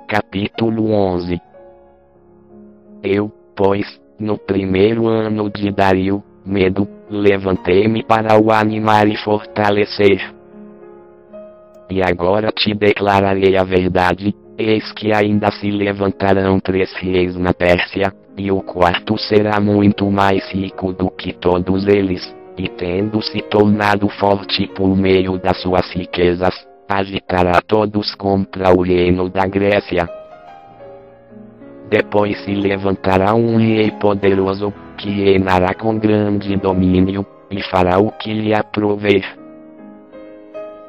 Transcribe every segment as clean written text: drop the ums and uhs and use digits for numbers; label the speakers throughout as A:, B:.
A: Capítulo 11. Eu, pois, no primeiro ano de Dario, Medo, levantei-me para o animar e fortalecer. E agora te declararei a verdade, eis que ainda se levantarão 3 reis na Pérsia, e o quarto será muito mais rico do que todos eles, e tendo se tornado forte por meio das suas riquezas, agitará todos contra o reino da Grécia. Depois se levantará um rei poderoso, que reinará com grande domínio, e fará o que lhe aprouver.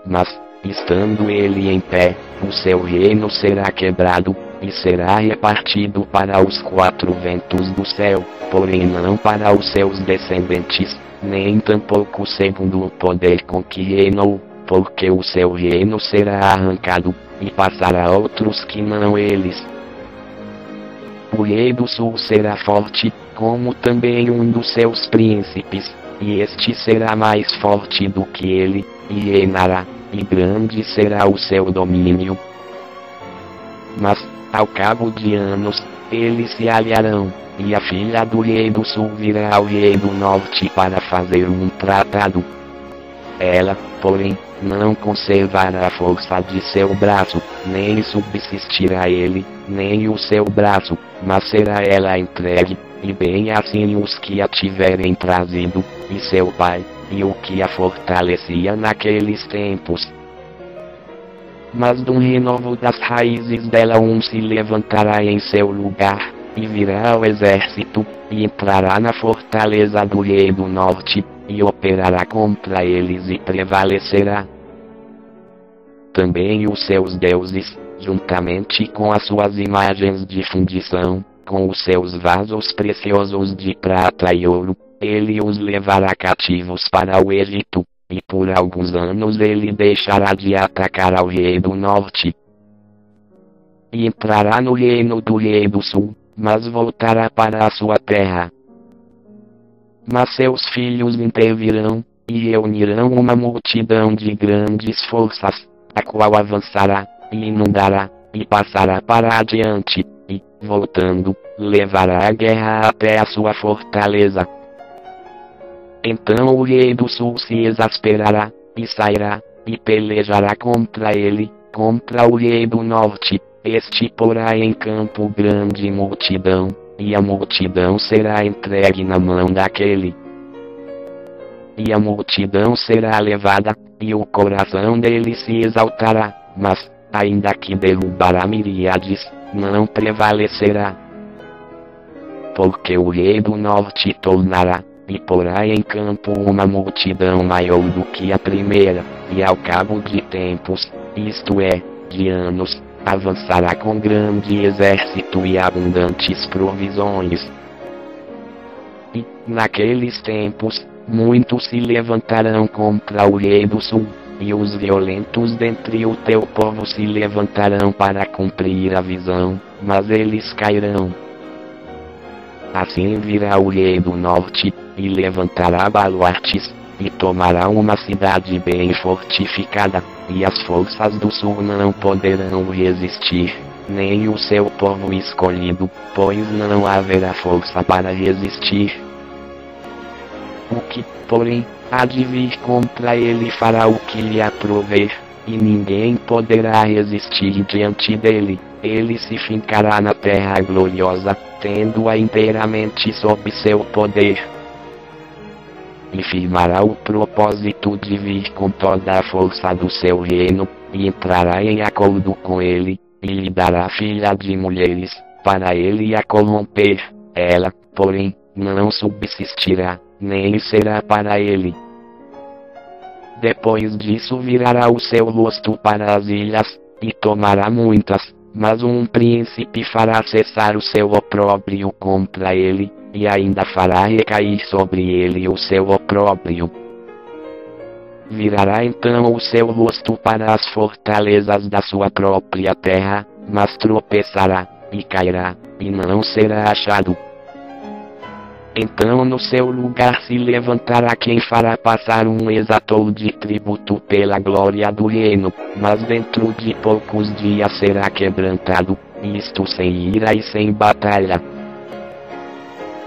A: Mas, estando ele em pé, o seu reino será quebrado, e será repartido para os 4 ventos do céu, porém não para os seus descendentes, nem tampouco segundo o poder com que reinou, porque o seu reino será arrancado, e passará a outros que não eles. O rei do sul será forte, como também um dos seus príncipes, e este será mais forte do que ele, e reinará, e grande será o seu domínio. Mas, ao cabo de anos, eles se aliarão, e a filha do rei do sul virá ao rei do norte para fazer um tratado. Ela, porém, não conservará a força de seu braço, nem subsistirá ele, nem o seu braço, mas será ela entregue, e bem assim os que a tiverem trazido, e seu pai, e o que a fortalecia naqueles tempos. Mas do renovo das raízes dela um se levantará em seu lugar, e virá ao exército, e entrará na fortaleza do rei do norte, e operará contra eles e prevalecerá. Também os seus deuses, juntamente com as suas imagens de fundição, com os seus vasos preciosos de prata e ouro, ele os levará cativos para o Egito, e por alguns anos ele deixará de atacar ao rei do norte. E entrará no reino do rei do sul, mas voltará para a sua terra. Mas seus filhos intervirão, e reunirão uma multidão de grandes forças, a qual avançará, e inundará, e passará para adiante, e, voltando, levará a guerra até a sua fortaleza. Então o rei do sul se exasperará, e sairá, e pelejará contra ele, contra o rei do norte, este porá em campo grande multidão, e a multidão será entregue na mão daquele. E a multidão será levada, e o coração dele se exaltará, mas, ainda que derrubará miríades, não prevalecerá. Porque o rei do norte tornará, e porá em campo uma multidão maior do que a primeira, e ao cabo de tempos, isto é, de anos, avançará com grande exército e abundantes provisões. E, naqueles tempos, muitos se levantarão contra o rei do sul, e os violentos dentre o teu povo se levantarão para cumprir a visão, mas eles cairão. Assim virá o rei do norte, e levantará baluartes, e tomará uma cidade bem fortificada, e as forças do sul não poderão resistir, nem o seu povo escolhido, pois não haverá força para resistir. O que, porém, há de vir contra ele fará o que lhe aprouver, e ninguém poderá resistir diante dele. Ele se fincará na terra gloriosa, tendo-a inteiramente sob seu poder. E firmará o propósito de vir com toda a força do seu reino, e entrará em acordo com ele, e lhe dará filha de mulheres, para ele a corromper. Ela, porém, não subsistirá, nem será para ele. Depois disso virará o seu rosto para as ilhas, e tomará muitas, mas um príncipe fará cessar o seu opróbrio contra ele, e ainda fará recair sobre ele o seu opróbrio. Virará então o seu rosto para as fortalezas da sua própria terra, mas tropeçará, e cairá, e não será achado. Então no seu lugar se levantará quem fará passar um exator de tributo pela glória do reino, mas dentro de poucos dias será quebrantado, isto sem ira e sem batalha.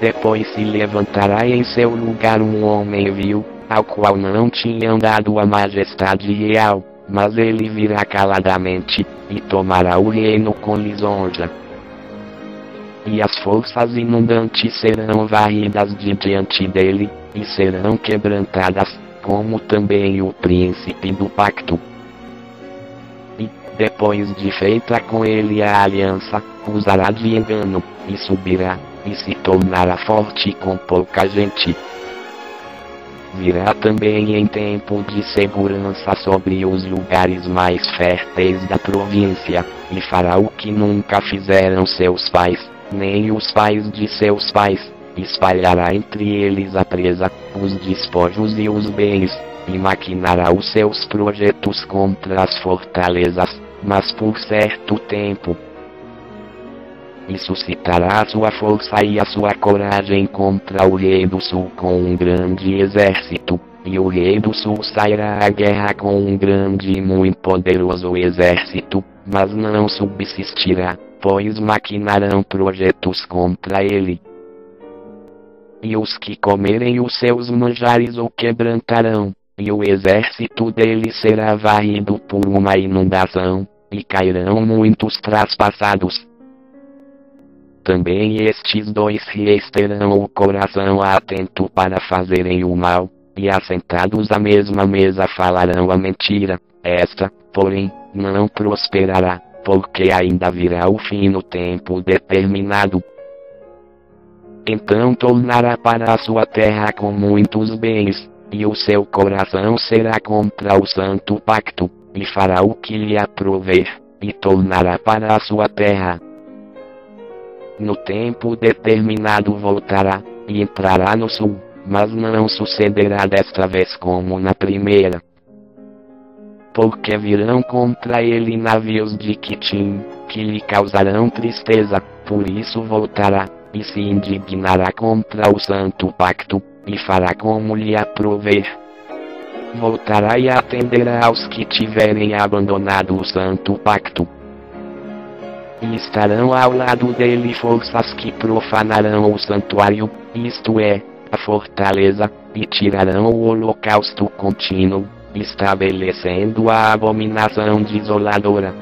A: Depois se levantará em seu lugar um homem vil, ao qual não tinham dado a majestade real, mas ele virá caladamente, e tomará o reino com lisonja. E as forças inundantes serão varridas de diante dele, e serão quebrantadas, como também o príncipe do pacto. E, depois de feita com ele a aliança, usará de engano, e subirá, e se tornará forte com pouca gente. Virá também em tempo de segurança sobre os lugares mais férteis da província, e fará o que nunca fizeram seus pais, nem os pais de seus pais, espalhará entre eles a presa, os despojos e os bens, e maquinará os seus projetos contra as fortalezas, mas por certo tempo. E suscitará a sua força e a sua coragem contra o rei do sul com um grande exército, e o rei do sul sairá à guerra com um grande e muito poderoso exército, mas não subsistirá, pois maquinarão projetos contra ele. E os que comerem os seus manjares o quebrantarão, e o exército dele será varrido por uma inundação, e cairão muitos traspassados. Também estes dois reis terão o coração atento para fazerem o mal, e assentados à mesma mesa falarão a mentira, esta, porém, não prosperará, porque ainda virá o fim no tempo determinado. Então tornará para a sua terra com muitos bens, e o seu coração será contra o santo pacto, e fará o que lhe aprouver, e tornará para a sua terra. No tempo determinado voltará, e entrará no sul, mas não sucederá desta vez como na primeira. Porque virão contra ele navios de Quitim, que lhe causarão tristeza, por isso voltará, e se indignará contra o santo pacto, e fará como lhe aprouver. Voltará e atenderá aos que tiverem abandonado o santo pacto. E estarão ao lado dele forças que profanarão o santuário, isto é, a fortaleza, e tirarão o holocausto contínuo, estabelecendo a abominação desoladora.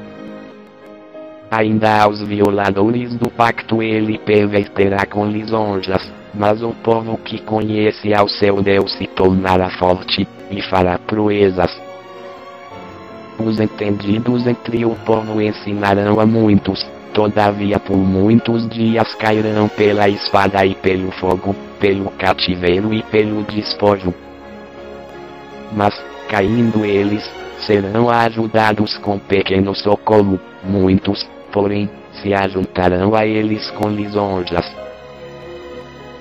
A: Ainda aos violadores do pacto ele perverterá com lisonjas, mas o povo que conhece ao seu Deus se tornará forte, e fará proezas. Os entendidos entre o povo ensinarão a muitos, todavia por muitos dias cairão pela espada e pelo fogo, pelo cativeiro e pelo despojo. Mas, caindo eles, serão ajudados com pequeno socorro, muitos, porém, se ajuntarão a eles com lisonjas.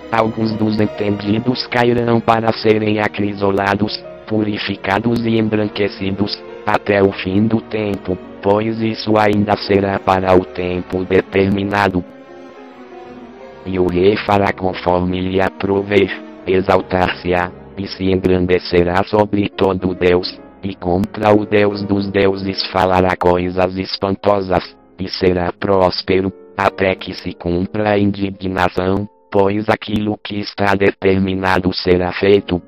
A: Alguns dos entendidos cairão para serem acrisolados, purificados e embranquecidos, até o fim do tempo, pois isso ainda será para o tempo determinado. E o rei fará conforme lhe aprouver, exaltar-se-á, e se engrandecerá sobre todo Deus, e contra o Deus dos deuses falará coisas espantosas, e será próspero, até que se cumpra a indignação, pois aquilo que está determinado será feito.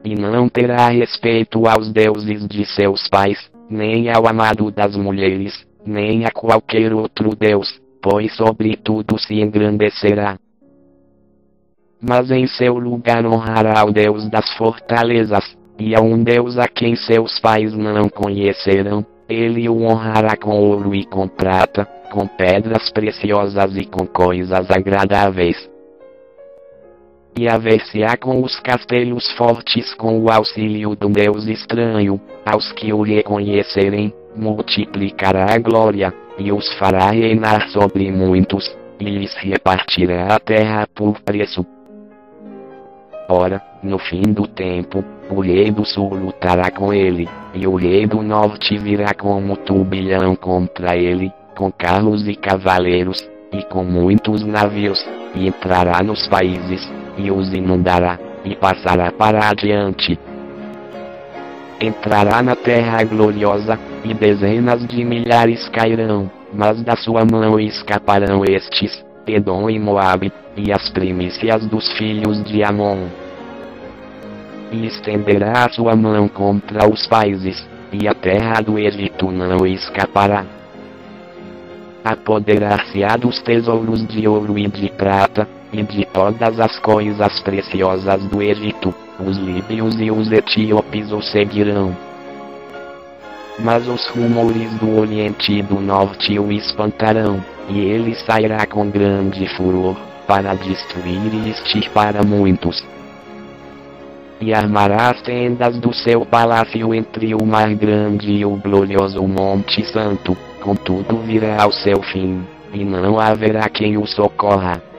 A: E não terá respeito aos deuses de seus pais, nem ao amado das mulheres, nem a qualquer outro deus, pois sobre tudo se engrandecerá. Mas em seu lugar honrará o Deus das fortalezas, e a um Deus a quem seus pais não conheceram, ele o honrará com ouro e com prata, com pedras preciosas e com coisas agradáveis. E haver-se-á com os castelos fortes com o auxílio do Deus estranho, aos que o reconhecerem, multiplicará a glória, e os fará reinar sobre muitos, e lhes repartirá a terra por preço. Ora, no fim do tempo, o rei do sul lutará com ele, e o rei do norte virá como turbilhão contra ele, com carros e cavaleiros, e com muitos navios, e entrará nos países, e os inundará, e passará para adiante. Entrará na terra gloriosa, e dezenas de milhares cairão, mas da sua mão escaparão estes, Edom e Moabe, e as primícias dos filhos de Amon. E estenderá a sua mão contra os países, e a terra do Egito não escapará. Apoderar-se-á dos tesouros de ouro e de prata, e de todas as coisas preciosas do Egito, os líbios e os etíopes o seguirão. Mas os rumores do Oriente e do Norte o espantarão, e ele sairá com grande furor, para destruir e extirpar a muitos. E armará as tendas do seu palácio entre o mar grande e o glorioso Monte Santo, contudo virá ao seu fim, e não haverá quem o socorra.